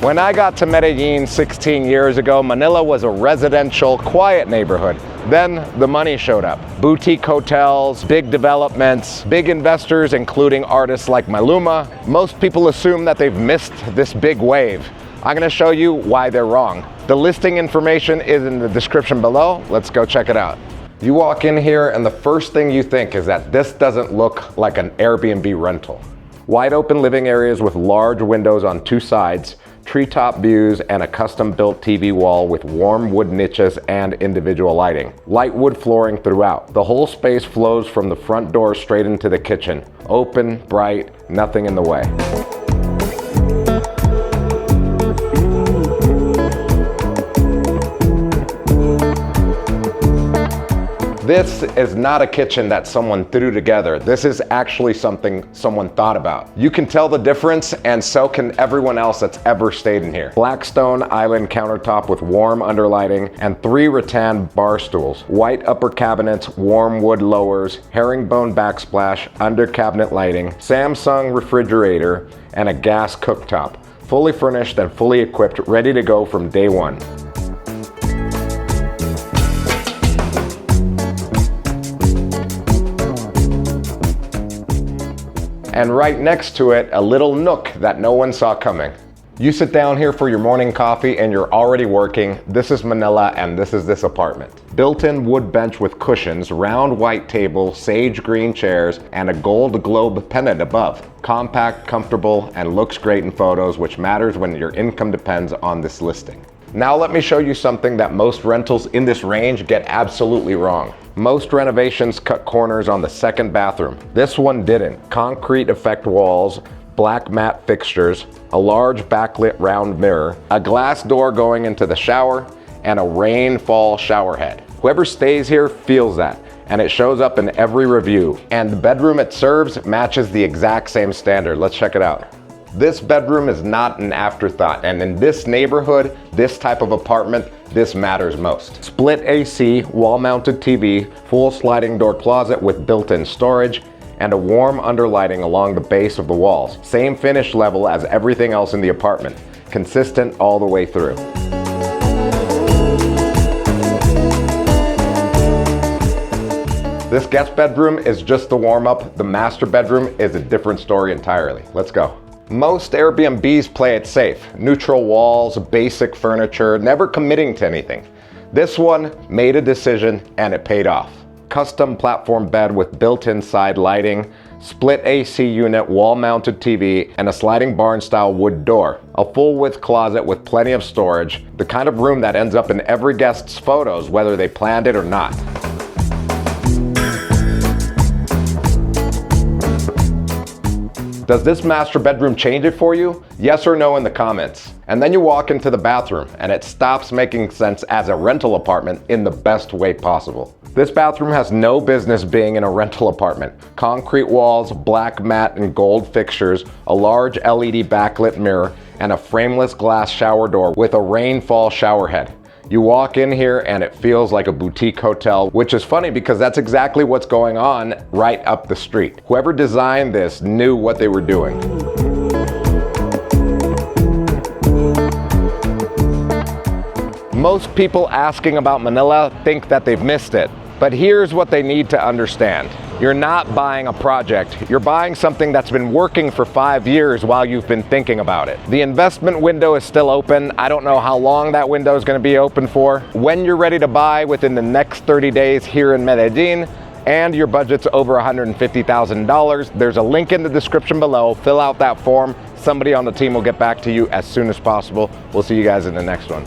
When I got to Medellin 16 years ago, Manila was a residential, quiet neighborhood. Then the money showed up. Boutique hotels, big developments, big investors, including artists like Maluma. Most people assume that they've missed this big wave. I'm gonna show you why they're wrong. The listing information is in the description below. Let's go check it out. You walk in here and the first thing you think is that this doesn't look like an Airbnb rental. Wide open living areas with large windows on two sides, treetop views, and a custom-built TV wall with warm wood niches and individual lighting. Light wood flooring throughout. The whole space flows from the front door straight into the kitchen. Open, bright, nothing in the way. This is not a kitchen that someone threw together. This is actually something someone thought about. You can tell the difference, and so can everyone else that's ever stayed in here. Blackstone island countertop with warm underlighting and 3 rattan bar stools. White upper cabinets, warm wood lowers, herringbone backsplash, under cabinet lighting, Samsung refrigerator, and a gas cooktop. Fully furnished and fully equipped, ready to go from day one. And right next to it, a little nook that no one saw coming. You sit down here for your morning coffee and you're already working. This is Manila and this is this apartment. Built-in wood bench with cushions, round white table, sage green chairs, and a gold globe pennant above. Compact, comfortable, and looks great in photos, which matters when your income depends on this listing. Now let me show you something that most rentals in this range get absolutely wrong. Most renovations cut corners on the second bathroom. This one didn't. Concrete effect walls, black matte fixtures, a large backlit round mirror, a glass door going into the shower, and a rainfall shower head. Whoever stays here feels that, and it shows up in every review. And the bedroom it serves matches the exact same standard. Let's check it out. This bedroom is not an afterthought, and in this neighborhood, this type of apartment, this matters most. Split AC, wall-mounted TV, full sliding door closet with built-in storage, and a warm underlighting along the base of the walls. Same finish level as everything else in the apartment. Consistent all the way through. This guest bedroom is just the warm-up. The master bedroom is a different story entirely. Let's go. Most Airbnbs play it safe. Neutral walls, basic furniture, never committing to anything. This one made a decision and it paid off. Custom platform bed with built-in side lighting, split AC unit, wall-mounted TV, and a sliding barn-style wood door. A full-width closet with plenty of storage, the kind of room that ends up in every guest's photos, whether they planned it or not. Does this master bedroom change it for you? Yes or no in the comments. And then you walk into the bathroom and it stops making sense as a rental apartment in the best way possible. This bathroom has no business being in a rental apartment. Concrete walls, black matte and gold fixtures, a large LED backlit mirror, and a frameless glass shower door with a rainfall shower head. You walk in here and it feels like a boutique hotel, which is funny because that's exactly what's going on right up the street. Whoever designed this knew what they were doing. Most people asking about Manila think that they've missed it, but here's what they need to understand. You're not buying a project. You're buying something that's been working for 5 years while you've been thinking about it. The investment window is still open. I don't know how long that window is going to be open for. When you're ready to buy within the next 30 days here in Medellin, and your budget's over $150,000, there's a link in the description below. Fill out that form. Somebody on the team will get back to you as soon as possible. We'll see you guys in the next one.